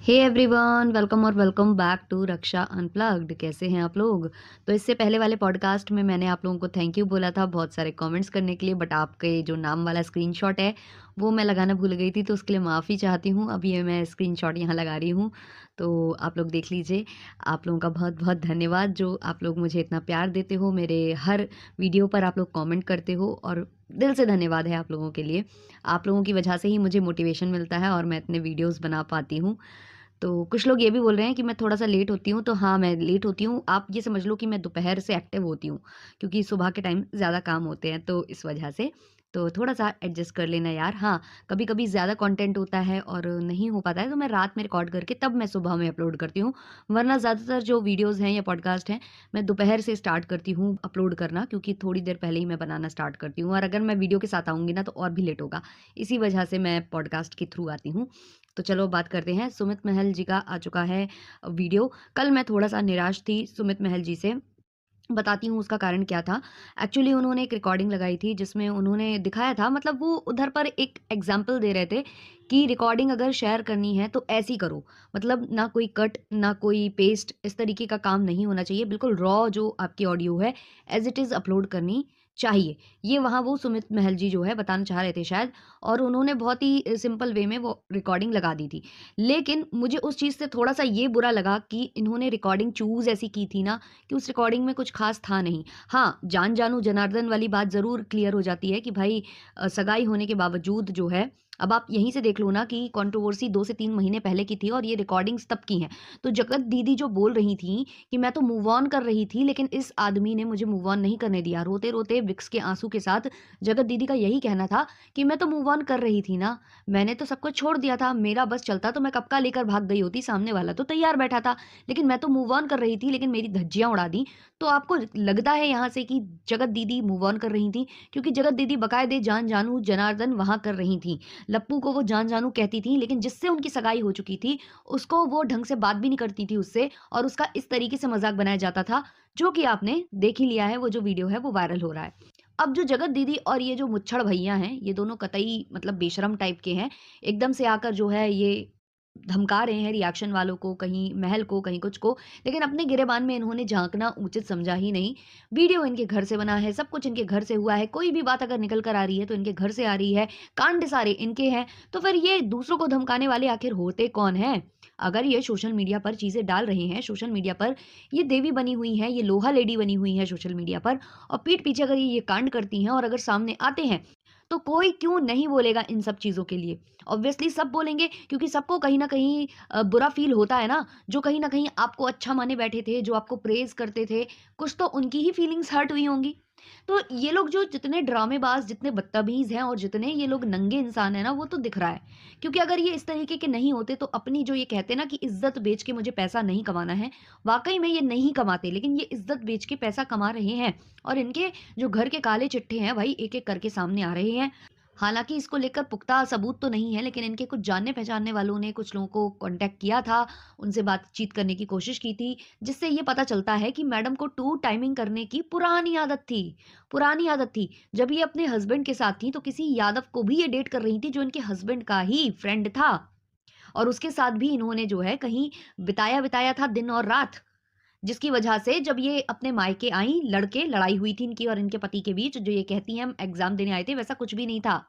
हे everyone, welcome और welcome back to Raksha unplugged. कैसे हैं आप लोग? तो इससे पहले वाले पॉडकास्ट में मैंने आप लोगों को थैंक यू बोला था बहुत सारे कमेंट्स करने के लिए, बट आपके जो नाम वाला स्क्रीनशॉट है वो मैं लगाना भूल गई थी, तो उसके लिए माफ़ी चाहती हूँ। अभी ये मैं स्क्रीनशॉट यहाँ लगा रही हूँ, तो आप लोग देख लीजिए। आप लोगों का बहुत बहुत धन्यवाद, जो आप लोग मुझे इतना प्यार देते हो, मेरे हर वीडियो पर आप लोग कमेंट करते हो, और दिल से धन्यवाद है आप लोगों के लिए। आप लोगों की वजह से ही मुझे मोटिवेशन मिलता है और मैं इतने वीडियोस बना पाती हूँ। तो कुछ लोग ये भी बोल रहे हैं कि मैं थोड़ा-सा लेट होती हूँ, तो हाँ, मैं लेट होती हूँ। आप ये समझ लो कि मैं दोपहर से एक्टिव होती हूँ, क्योंकि सुबह के टाइम ज़्यादा काम होते हैं, तो इस वजह से। तो थोड़ा-सा एडजस्ट कर लेना यार। हाँ, कभी-कभी ज़्यादा कंटेंट होता है और नहीं हो पाता है, तो मैं रात में रिकॉर्ड करके तब मैं सुबह में अपलोड करती हूँ। वरना ज़्यादातर जो वीडियोज़ हैं या पॉडकास्ट हैं, मैं दोपहर से स्टार्ट करती हूँ अपलोड करना, क्योंकि थोड़ी देर पहले ही मैं बनाना स्टार्ट करती हूँ, और अगर मैं वीडियो के साथ आऊँगी ना, तो और भी लेट होगा। इसी वजह से मैं पॉडकास्ट के थ्रू आती हूँ। तो चलो बात करते हैं। सुमित महल जी का आ चुका है वीडियो। कल मैं थोड़ा-सा निराश थी सुमित महल जी से, बताती हूँ उसका कारण क्या था। एक्चुअली उन्होंने एक रिकॉर्डिंग लगाई थी जिसमें उन्होंने दिखाया था, मतलब वो उधर पर एक एग्ज़ाम्पल दे रहे थे कि रिकॉर्डिंग अगर शेयर करनी है तो ऐसी करो। मतलब ना कोई कट, ना कोई पेस्ट, इस तरीके का काम नहीं होना चाहिए। बिल्कुल रॉ जो आपकी ऑडियो है एज़ इट इज़ अपलोड करनी चाहिए। ये वहाँ वो सुमित महल जी जो है बताना चाह रहे थे शायद, और उन्होंने बहुत ही सिंपल वे में वो रिकॉर्डिंग लगा दी थी। लेकिन मुझे उस चीज़ से थोड़ा-सा ये बुरा लगा कि इन्होंने रिकॉर्डिंग चूज़ ऐसी की थी ना, कि उस रिकॉर्डिंग में कुछ ख़ास था नहीं। हाँ, जान जानू जनार्दन वाली बात ज़रूर क्लियर हो जाती है कि भाई सगाई होने के बावजूद जो है, अब आप यहीं से देख लो ना कि कंट्रोवर्सी 2 से 3 महीने पहले की थी और ये रिकॉर्डिंग्स तब की हैं। तो जगत दीदी जो बोल रही थीं कि मैं तो मूव ऑन कर रही थी, लेकिन इस आदमी ने मुझे मूव ऑन नहीं करने दिया। रोते-रोते विक्स के आँसू के साथ जगत दीदी का यही कहना था कि मैं तो मूव ऑन कर रही थी ना, मैंने तो सब कुछ छोड़ दिया था, मेरा बस चलता तो मैं कब का लेकर भाग गई होती, सामने वाला तो तैयार बैठा था। लेकिन मैं तो मूव ऑन कर रही थी, लेकिन मेरी धज्जियाँ उड़ा दी। तो आपको लगता है यहाँ से कि जगत दीदी मूव ऑन कर रही थी? क्योंकि जगत दीदी बाकायदे जान जानू जनार्दन वहाँ कर रही थीं। लप्पू को वो जान जानू कहती थीं, लेकिन जिससे उनकी सगाई हो चुकी थी, उसको वो ढंग से बात भी नहीं करती थी उससे, और उसका इस तरीके से मज़ाक बनाया जाता था, जो कि आपने देख ही लिया है। वो जो वीडियो है वो वायरल हो रहा है। अब जो जगत दीदी और ये जो मुच्छड़ भैया हैं, ये दोनों कतई मतलब बेशर्म टाइप के हैं। एकदम से आकर जो है ये धमका रहे हैं रिएक्शन वालों को, कहीं महल को, कहीं कुछ को, लेकिन अपने गिरेबान में इन्होंने झाँकना उचित समझा ही नहीं। वीडियो इनके घर से बना है, सब कुछ इनके घर से हुआ है, कोई भी बात अगर निकल कर आ रही है तो इनके घर से आ रही है, कांड सारे इनके हैं, तो फिर ये दूसरों को धमकाने वाले आखिर होते कौन हैं? अगर ये सोशल मीडिया पर चीज़ें डाल रहे हैं, सोशल मीडिया पर ये देवी बनी हुई हैं, ये लोहा लेडी बनी हुई हैं सोशल मीडिया पर, और पीठ पीछे अगर ये कांड करती हैं और अगर सामने आते हैं, तो कोई क्यों नहीं बोलेगा इन सब चीज़ों के लिए? ऑब्वियसली सब बोलेंगे, क्योंकि सबको कहीं न कहीं बुरा फ़ील होता है ना, जो कहीं न कहीं आपको अच्छा माने बैठे थे, जो आपको प्रेज़ करते थे, कुछ तो उनकी ही फीलिंग्स हर्ट हुई होंगी। तो ये लोग जो जितने ड्रामेबाज़, जितने बदतमीज़ हैं और जितने ये लोग नंगे इंसान हैं ना, वो तो दिख रहा है। क्योंकि अगर ये इस तरीके के नहीं होते, तो अपनी जो ये कहते हैं ना कि इज़्ज़त बेच के मुझे पैसा नहीं कमाना है, वाक़ई में ये नहीं कमाते, लेकिन ये इज़्ज़त बेच के पैसा कमा रहे हैं, और इनके जो घर के काले चिट्ठे हैं भाई, एक-एक करके सामने आ रहे हैं। हालाँकि इसको लेकर पुख्ता सबूत तो नहीं है, लेकिन इनके कुछ जानने-पहचानने वालों ने कुछ लोगों को कॉन्टैक्ट किया था, उनसे बातचीत करने की कोशिश की थी, जिससे ये पता चलता है कि मैडम को टू टाइमिंग करने की पुरानी आदत थी। पुरानी आदत थी। जब ये अपने हस्बैंड के साथ थी, तो किसी यादव को भी ये डेट कर रही थी, जो इनके हस्बैंड का ही फ्रेंड था, और उसके साथ भी इन्होंने जो है कहीं बिताया-विताया था दिन और रात। जिसकी वजह से जब ये अपने मायके आईं, लड़के लड़ाई हुई थी इनकी और इनके पति के बीच, जो ये कहती हैं हम एग्ज़ाम देने आए थे, वैसा कुछ भी नहीं था।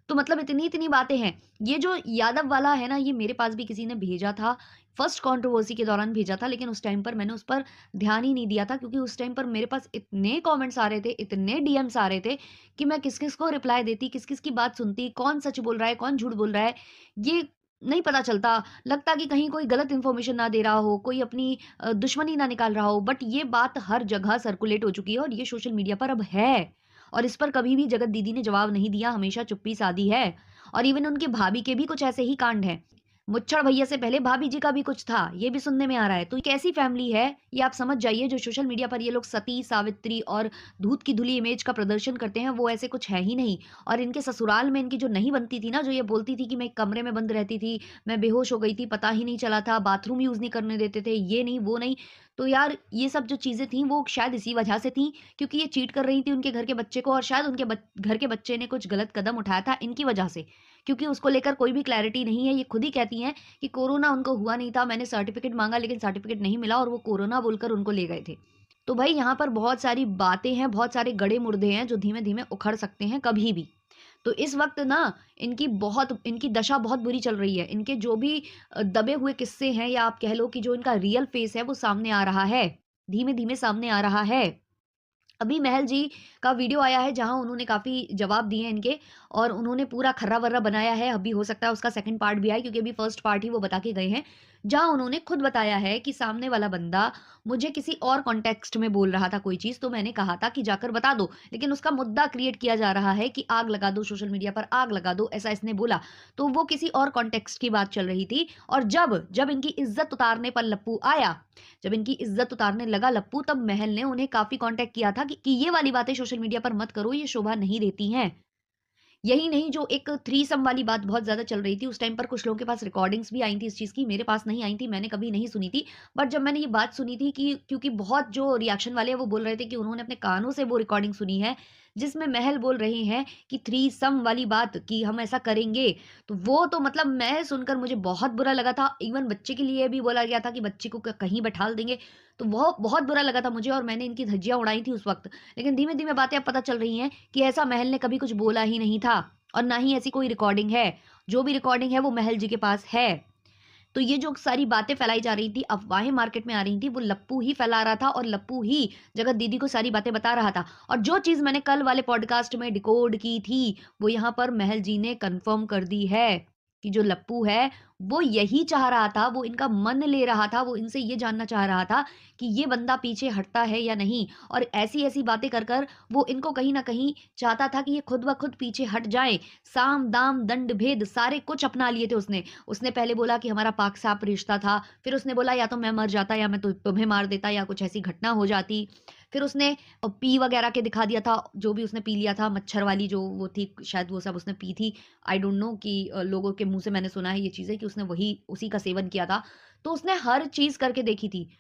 तो मतलब इतनी-इतनी बातें हैं। ये जो यादव वाला है ना, ये मेरे पास भी किसी ने भेजा था, फर्स्ट कंट्रोवर्सी के दौरान भेजा था, लेकिन उस टाइम पर मैंने उस पर ध्यान ही नहीं दिया था, क्योंकि उस टाइम पर मेरे पास इतने कमेंट्स आ रहे थे, इतने डीएम्स आ रहे थे कि मैं किस-किस को रिप्लाई देती, किस-किस की बात सुनती, कौन सच बोल रहा है, कौन झूठ बोल रहा है, ये नहीं पता चलता। लगता कि कहीं कोई गलत इन्फॉर्मेशन ना दे रहा हो, कोई अपनी दुश्मनी ना निकाल रहा हो, बट ये बात हर जगह सर्कुलेट हो चुकी है और ये सोशल मीडिया पर अब है। और इस पर कभी भी जगत दीदी ने जवाब नहीं दिया, हमेशा चुप्पी साधी है। और इवन उनकी भाभी के भी कुछ ऐसे ही कांड हैं। मुच्छड़ भैया से पहले भाभी जी का भी कुछ था, ये भी सुनने में आ रहा है। तो ये कैसी फैमिली है, ये आप समझ जाइए। जो सोशल मीडिया पर ये लोग सती, सावित्री और दूध की धुली इमेज का प्रदर्शन करते हैं, वो ऐसे कुछ है ही नहीं। और इनके ससुराल में इनकी जो नहीं बनती थी ना, जो ये बोलती थी कि मैं एक कमरे में बंद रहती थी, मैं बेहोश हो गई थी, पता ही नहीं चला था, बाथरूम यूज़ नहीं करने देते थे, ये नहीं, वो नहीं। तो यार ये सब जो चीज़ें थी, वो शायद इसी वजह से थी, क्योंकि ये चीट कर रही थी उनके घर के बच्चे को, और शायद उनके घर के बच्चे ने कुछ गलत कदम उठाया था इनकी वजह से। क्योंकि उसको लेकर कोई भी क्लैरिटी नहीं है। ये खुद ही कहती हैं कि कोरोना उनको हुआ नहीं था, मैंने सर्टिफ़िकेट माँगा लेकिन सर्टिफ़िकेट नहीं मिला और वो कोरोना बोलकर उनको ले गए थे। तो भई यहाँ पर बहुत सारी बातें हैं, बहुत सारे गड़े-मुर्दे हैं जो धीमे-धीमे उखड़ सकते हैं कभी भी। तो इस वक़्त ना इनकी दशा बहुत बुरी चल रही है। इनके जो भी दबे हुए किस्से हैं या आप कह लो कि जो इनका रियल फ़ेस है वो सामने आ रहा है। धीमे-धीमे सामने आ रहा है। अभी महल जी का वीडियो आया है जहाँ उन्होंने काफ़ी जवाब दिए हैं इनके और उन्होंने पूरा खर्रा-वर्रा बनाया है। अभी हो सकता है उसका सेकंड पार्ट भी आए क्योंकि अभी फर्स्ट पार्ट ही वो बता के गए हैं। जहाँ उन्होंने खुद बताया है कि सामने वाला बंदा मुझे किसी और कॉन्टेक्स्ट में बोल रहा था कोई चीज़, तो मैंने कहा था कि जाकर बता दो। लेकिन उसका मुद्दा क्रिएट किया जा रहा है कि आग लगा दो, सोशल मीडिया पर आग लगा दो, ऐसा इसने बोला। तो वो किसी और कॉन्टेक्स्ट की बात चल रही थी और जब इनकी इज़्ज़त उतारने पर लप्पू आया, जब इनकी इज़्ज़त उतारने लगा लप्पू, तब महल ने उन्हें काफ़ी कॉन्टैक्ट किया था कि ये वाली बातें सोशल मीडिया पर मत करो, ये शोभा नहीं देती हैं। यही नहीं, जो एक थ्रीसम वाली बात बहुत ज़्यादा चल रही थी, उस टाइम पर कुछ लोगों के पास रिकॉर्डिंग्स भी आई थी इस चीज़ की, मेरे पास नहीं आई थी, मैंने कभी नहीं सुनी थी। बट जब मैंने ये बात सुनी थी कि क्योंकि बहुत जो रिएक्शन वाले हैं वो बोल रहे थे कि उन्होंने अपने कानों से वो रिकॉर्डिंग सुनी है, जिसमें महल बोल रहे हैं कि थ्रीसम वाली बात कि हम ऐसा करेंगे। तो वो तो मतलब मैं सुनकर मुझे बहुत बुरा लगा था। इवन बच्चे के लिए भी बोला गया था कि बच्चे को क कहीं बैठाल देंगे, तो वो बहुत बुरा लगा था मुझे और मैंने इनकी धज्जियाँ उड़ाई थी उस वक़्त। लेकिन धीमे-धीमे बातें अब पता चल रही हैं कि ऐसा महल ने कभी कुछ बोला ही नहीं था। और ना ही ऐसी कोई रिकॉर्डिंग है। जो भी रिकॉर्डिंग है वो महल जी के पास है। तो ये जो सारी बातें फैलाई जा रही थी, अफ़वाहें मार्केट में आ रही थी, वो लप्पू ही फैला रहा था और लप्पू ही जगत दीदी को सारी बातें बता रहा था। और जो चीज़ मैंने कल वाले पॉडकास्ट में डिकोड की थी, वो यहाँ पर महल जी ने कन्फर्म कर दी है कि जो लप्पू है, वो यही चाह रहा था, वो इनका मन ले रहा था, वो इनसे ये जानना चाह रहा था कि ये बंदा पीछे हटता है या नहीं। और ऐसी-ऐसी बातें कर कर वो इनको कहीं न कहीं चाहता था कि ये खुद ब खुद पीछे हट जाएँ। साम, दाम, दंड, भेद सारे कुछ अपना लिए थे उसने। उसने पहले बोला कि हमारा पाक-साफ रिश्ता था, फिर उसने बोला या तो मैं मर जाता या मैं तुम्हें मार देता या कुछ ऐसी घटना हो जाती। फिर उसने पी वगैरह के दिखा दिया था, जो भी उसने पी लिया था, मच्छर वाली जो वो थी, शायद वो सब उसने पी थी। आई डोंट नो कि लोगों के मुँह से मैंने सुना है ये चीज़ें कि उसने उसी का सेवन किया था। तो उसने हर चीज़ करके देखी थी।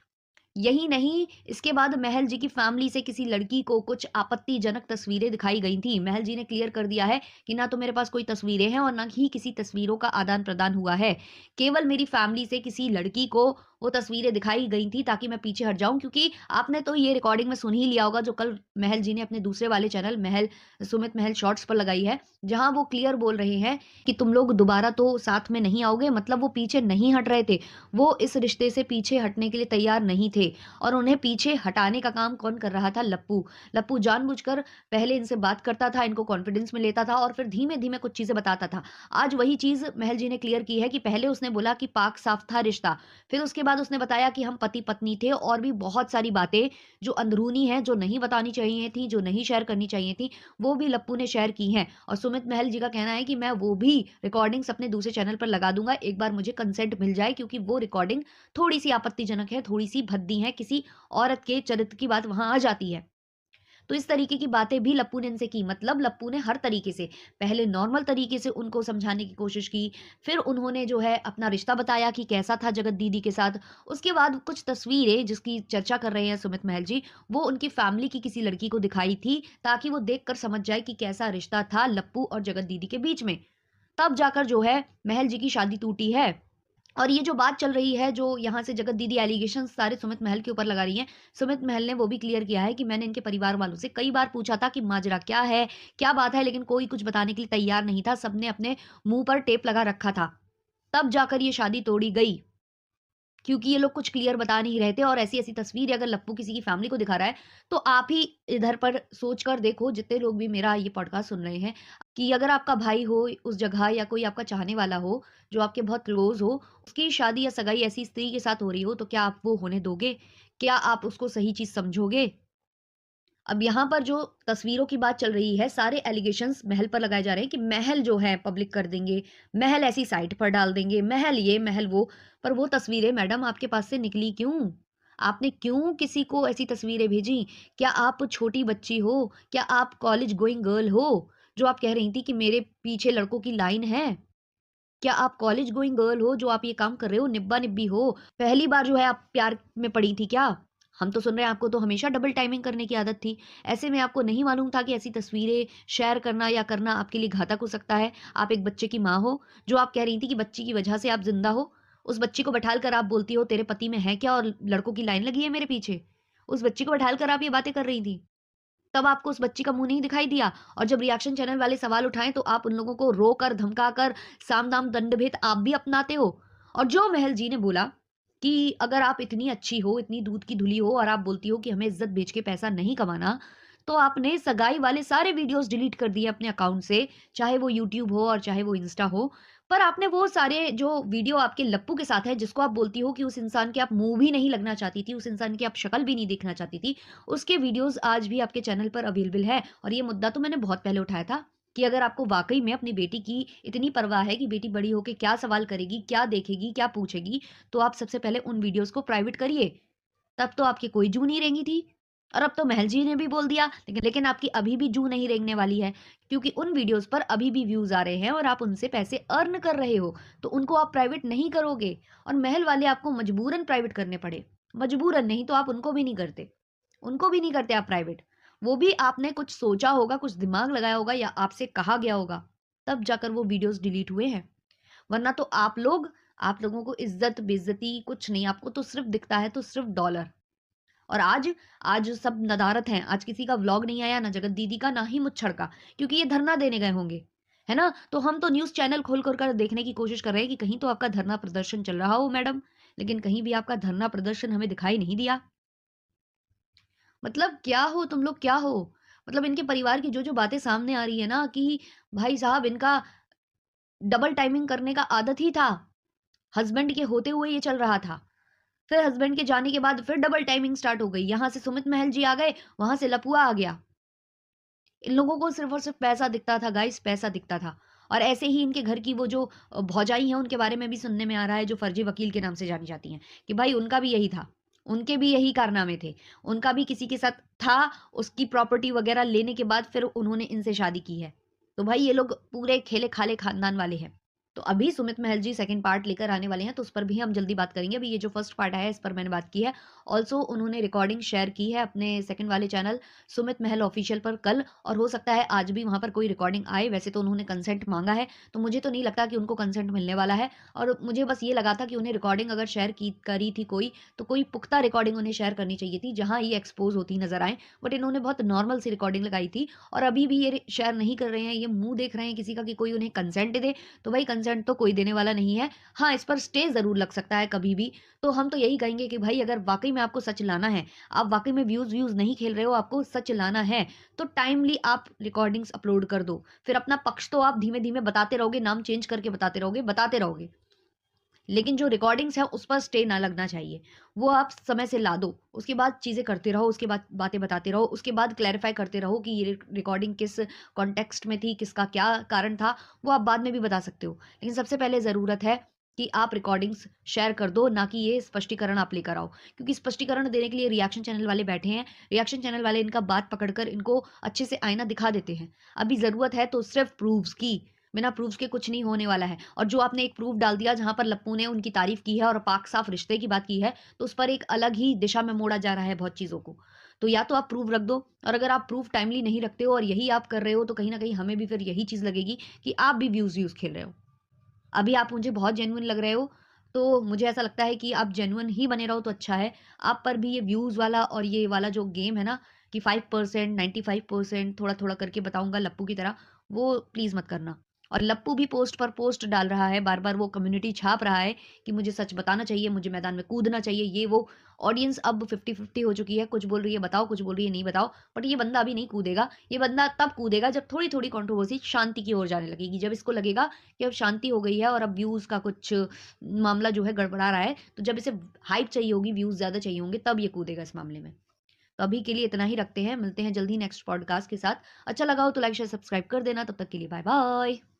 यही नहीं, इसके बाद महल जी की फैमिली से किसी लड़की को कुछ आपत्तिजनक तस्वीरें दिखाई गई थीं। महल जी ने क्लियर कर दिया है कि ना तो मेरे पास कोई तस्वीरें हैं और ना ही किसी तस्वीरों का आदान-प्रदान हुआ है। केवल मेरी फैमिली से किसी लड़की को वो तस्वीरें दिखाई गई थी ताकि मैं पीछे हट जाऊँ, क्योंकि आपने तो ये रिकॉर्डिंग में सुन ही लिया होगा जो कल महल जी ने अपने दूसरे वाले चैनल सुमित महल शॉर्ट्स पर लगाई है, जहाँ वो क्लियर बोल रहे हैं कि तुम लोग दोबारा तो साथ में नहीं आओगे, मतलब वो पीछे नहीं हट रहे थे। वो इस रिश्ते से पीछे हटने के लिए तैयार नहीं थे और उन्हें पीछे हटाने का काम कौन कर रहा था? लप्पू। लप्पू जानबूझकर पहले इनसे बात करता था, इनको कॉन्फिडेंस में लेता था और फिर धीमे-धीमे कुछ चीज़ें बताता था। आज वही चीज़ महल जी ने क्लियर की है कि पहले उसने बोला कि पाक-साफ था रिश्ता, फिर उसके बाद उसने बताया कि हम पति-पत्नी थे और भी बहुत सारी बातें जो अंदरूनी हैं, जो नहीं बतानी चाहिए थी, जो नहीं शेयर करनी चाहिए थी, वो भी लप्पू ने शेयर की हैं। और सुमित महल जी का कहना है कि मैं वो भी रिकॉर्डिंग्स अपने दूसरे चैनल पर लगा दूँगा, एक बार मुझे कंसेंट मिल जाए, क्योंकि वो रिकॉर्डिंग थोड़ी-सी आपत्तिजनक है, थोड़ी-सी भद्दी है, किसी औरत के चरित्र की बात वहाँ आ जाती है। तो इस तरीके की बातें भी लप्पू ने इनसे की, मतलब लप्पू ने हर तरीके से, पहले नॉर्मल तरीके से उनको समझाने की कोशिश की, फिर उन्होंने जो है अपना रिश्ता बताया कि कैसा था जगत दीदी के साथ। उसके बाद कुछ तस्वीरें जिसकी चर्चा कर रहे हैं सुमित महल जी, वो उनकी फैमिली की किसी लड़की को दिखाई थी, ताकि वो देखकर समझ जाए कि कैसा रिश्ता था लप्पू और जगत दीदी के बीच में। तब जाकर जो है महल जी की शादी टूटी है। और ये जो बात चल रही है, जो यहाँ से जगत दीदी एलिगेशंस सारे सुमित महल के ऊपर लगा रही हैं, सुमित महल ने वो भी क्लियर किया है कि मैंने इनके परिवार वालों से कई बार पूछा था कि माजरा क्या है, क्या बात है, लेकिन कोई कुछ बताने के लिए तैयार नहीं था। सबने अपने मुँह पर टेप लगा रखा था। तब जाकर ये शादी तोड़ी गई। क्योंकि ये लोग कुछ क्लियर बता नहीं रहे थे और ऐसी-ऐसी तस्वीरें अगर लप्पू किसी की फैमिली को दिखा रहा है, तो आप ही इधर पर सोच कर देखो, जितने लोग भी मेरा ये पॉडकास्ट सुन रहे हैं, कि अगर आपका भाई हो उस जगह या कोई आपका चाहने वाला हो, जो आपके बहुत क्लोज़ हो, उसकी शादी या सगाई ऐसी स्त्री के साथ हो रही हो, तो क्या आप वो होने दोगे? क्या आप उसको सही चीज़ समझोगे? अब यहाँ पर जो तस्वीरों की बात चल रही है, सारे एलिगेशंस महल पर लगाए जा रहे हैं कि महल जो है पब्लिक कर देंगे, महल ऐसी साइट पर डाल देंगे, महल ये, महल वो। पर वो तस्वीरें मैडम आपके पास से निकली क्यों? आपने क्यों किसी को ऐसी तस्वीरें भेजी? क्या आप छोटी बच्ची हो? क्या आप कॉलेज गोइंग गर्ल हो? जो आप कह रही थी कि मेरे पीछे लड़कों की लाइन है। क्या आप कॉलेज गोइंग गर्ल हो जो आप ये काम कर रहे हो? निब्बा-निब्बी हो? पहली बार जो है आप प्यार में पड़ी थी क्या? हम तो सुन रहे हैं आपको तो हमेशा डबल टाइमिंग करने की आदत थी। ऐसे में आपको नहीं मालूम था कि ऐसी तस्वीरें शेयर करना या करना आपके लिए घातक हो सकता है। आप एक बच्चे की माँ हो, जो आप कह रही थी कि बच्ची की वजह से आप ज़िंदा हो। उस बच्ची को बैठाल कर आप बोलती हो तेरे पति में है क्या और लड़कों की लाइन लगी है मेरे पीछे। उस बच्ची को बैठाल कर आप ये बातें कर रही थी। तब आपको उस बच्ची का मुँह नहीं दिखाई दिया और जब रिएक्शन चैनल वाले सवाल उठाएँ तो आप उन लोगों को रोकर, धमकाकर, साम-दाम, दंड-भेद आप भी अपनाते हो। और जो महल जी ने बोला कि अगर आप इतनी अच्छी हो, इतनी दूध की धुली हो और आप बोलती हो कि हमें इज़्ज़त बेच के पैसा नहीं कमाना, तो आपने सगाई वाले सारे वीडियोज़ डिलीट कर दिए अपने अकाउंट से, चाहे वो यूट्यूब हो और चाहे वो इंस्टा हो। पर आपने वो सारे जो वीडियो आपके लप्पू के साथ है, जिसको आप बोलती हो कि उस इंसान के आप मुँह भी नहीं लगना चाहती थी, उस इंसान की आप शक्ल भी नहीं देखना चाहती थी, उसके वीडियोज़ आज भी आपके चैनल पर अवेलेबल है। और ये मुद्दा तो मैंने बहुत पहले उठाया था कि अगर आपको वाक़ई में अपनी बेटी की इतनी परवाह है कि बेटी बड़ी होके क्या सवाल करेगी, क्या देखेगी, क्या पूछेगी, तो आप सबसे पहले उन वीडियोज़ को प्राइवेट करिए। तब तो आपकी कोई जू नहीं रेंगी थी। और अब तो महल जी ने भी बोल दिया, लेकिन आपकी अभी भी जू नहीं रेंगने वाली है, क्योंकि उन वीडियोज़ पर अभी भी व्यूज़ आ रहे हैं और आप उनसे पैसे अर्न कर रहे हो, तो उनको आप प्राइवेट नहीं करोगे और महल वाले आपको मजबूरन प्राइवेट करने पड़े। मजबूरन, नहीं तो आप उनको भी नहीं करते। उनको भी नहीं करते आप प्राइवेट। वो भी आपने कुछ सोचा होगा, कुछ दिमाग लगाया होगा या आपसे कहा गया होगा, तब जाकर वो वीडियोज़ डिलीट हुए हैं। वरना तो आप लोगों को इज़्ज़त, बेइज़्ज़ती कुछ नहीं, आपको तो सिर्फ़ दिखता है तो सिर्फ़ डॉलर। और आज सब नदारत हैं, आज किसी का व्लॉग नहीं आया, ना जगत दीदी का, ना ही मुच्छड़ का, क्योंकि ये धरना देने गए होंगे, है ना? तो हम तो न्यूज़ चैनल खोल कर देखने की कोशिश कर रहे हैं कि कहीं तो आपका धरना प्रदर्शन चल रहा हो मैडम, लेकिन कहीं भी आपका धरना प्रदर्शन हमें दिखाई नहीं दिया। मतलब क्या हो तुम लोग, क्या हो? मतलब इनके परिवार की जो-जो बातें सामने आ रही है ना कि भाई साहब इनका डबल टाइमिंग करने का आदत ही था। हस्बैंड के होते हुए ये चल रहा था। फिर हस्बैंड के जाने के बाद फिर डबल टाइमिंग स्टार्ट हो गई। यहाँ से सुमित महल जी आ गए, वहाँ से लपुआ आ गया। इन लोगों को सिर्फ़ और सिर्फ़ पैसा दिखता था गाइस, पैसा दिखता था। और ऐसे ही इनके घर की वो जो भौजाई हैं, उनके बारे में भी सुनने में आ रहा है, जो फर्जी वकील के नाम से जानी जाती हैं, कि भाई उनका भी यही था। उनके भी यही कारनामे थे। उनका भी किसी के साथ था, उसकी प्रॉपर्टी वग़ैरह लेने के बाद फिर उन्होंने इनसे शादी की है। तो भाई ये लोग पूरे खेले-खाले ख़ानदान वाले हैं। तो अभी सुमित महल जी सेकंड पार्ट लेकर आने वाले हैं, तो उस पर भी हम जल्दी बात करेंगे। अभी ये जो फर्स्ट पार्ट आया है, इस पर मैंने बात की है। ऑल्सो उन्होंने रिकॉर्डिंग शेयर की है अपने सेकंड वाले चैनल सुमित महल ऑफिशियल पर कल, और हो सकता है आज भी वहाँ पर कोई रिकॉर्डिंग आए। वैसे तो उन्होंने कंसेंट माँगा है, तो मुझे तो नहीं लगता कि उनको कंसेंट मिलने वाला है। और मुझे बस ये लगा था कि उन्हें रिकॉर्डिंग अगर शेयर की करी थी कोई, तो कोई पुख्ता रिकॉर्डिंग उन्हें शेयर करनी चाहिए थी, जहाँ ये एक्सपोज़ होती नज़र आएँ। बट इन्होंने बहुत नॉर्मल सी रिकॉर्डिंग लगाई थी और अभी भी ये शेयर नहीं कर रहे हैं। ये मुँह देख रहे हैं किसी का कि कोई उन्हें कंसेंट दे, तो भाई कंसेंट तो कोई देने वाला नहीं है। हाँ, इस पर स्टे ज़रूर लग सकता है कभी भी। तो हम तो यही कहेंगे कि भाई अगर वाक़ई में आपको सच लाना है, आप वाक़ई में व्यूज़ नहीं खेल रहे हो, आपको सच लाना है, तो टाइमली आप रिकॉर्डिंग्स अपलोड कर दो। फिर अपना पक्ष तो आप धीमे-धीमे बताते रहोगे, नाम चेंज करके बताते रहोगे, बताते रहोगे। लेकिन जो रिकॉर्डिंग्स हैं उस पर स्टे ना लगना चाहिए। वो आप समय से ला दो, उसके बाद चीज़ें करते रहो, उसके बाद बातें बताते रहो, उसके बाद क्लैरिफ़ाई करते रहो कि ये रिकॉर्डिंग किस कॉन्टेक्स्ट में थी, किसका क्या कारण था, वो आप बाद में भी बता सकते हो। लेकिन सबसे पहले ज़रूरत है कि आप रिकॉर्डिंग्स शेयर कर दो, ना कि ये स्पष्टीकरण आप लेकर आओ। क्योंकि स्पष्टीकरण देने के लिए रिएक्शन चैनल वाले बैठे हैं, रिएक्शन चैनल वाले इनका बात पकड़कर इनको अच्छे से आईना दिखा देते हैं। अभी ज़रूरत है तो सिर्फ़ प्रूफ्स की, बिना प्रूफ्स के कुछ नहीं होने वाला है। और जो आपने एक प्रूफ डाल दिया जहाँ पर लप्पू ने उनकी तारीफ़ की है और पाक-साफ़ रिश्ते की बात की है, तो उस पर एक अलग ही दिशा में मोड़ा जा रहा है बहुत चीज़ों को। तो या तो आप प्रूफ रख दो, और अगर आप प्रूफ टाइमली नहीं रखते हो और यही आप कर रहे हो, तो कहीं न कहीं हमें भी फिर यही चीज़ लगेगी कि आप भी व्यूज़ खेल रहे हो। अभी आप मुझे बहुत जेन्युइन लग रहे हो, तो मुझे ऐसा लगता है कि आप जेन्युइन ही बने रहो तो अच्छा है। आप पर भी ये व्यूज़ वाला और ये वाला जो गेम है ना कि 5% 95% थोड़ा-थोड़ा करके बताऊँगा लप्पू की तरह, वो प्लीज़ मत करना। और लप्पू भी पोस्ट पर पोस्ट डाल रहा है, बार-बार वो कम्युनिटी छाप रहा है कि मुझे सच बताना चाहिए, मुझे मैदान में कूदना चाहिए, ये वो। ऑडियंस अब 50-50 हो चुकी है, कुछ बोल रही है बताओ, कुछ बोल रही है नहीं बताओ। बट ये बंदा अभी नहीं कूदेगा, ये बंदा तब कूदेगा जब थोड़ी-थोड़ी कंट्रोवर्सी शांति की ओर जाने लगेगी। जब इसको लगेगा कि अब शांति हो गई है और अब व्यूज़ का कुछ मामला जो है गड़बड़ा रहा है, तो जब इसे हाइप चाहिए होगी, व्यूज़ ज़्यादा चाहिए होंगे, तब ये कूदेगा इस मामले में। तो अभी के लिए इतना ही रखते हैं, मिलते हैं जल्द ही नेक्स्ट पॉडकास्ट के साथ। अच्छा लगा हो तो लाइक, शेयर, सब्सक्राइब कर देना। तब तक के लिए बाय बाय।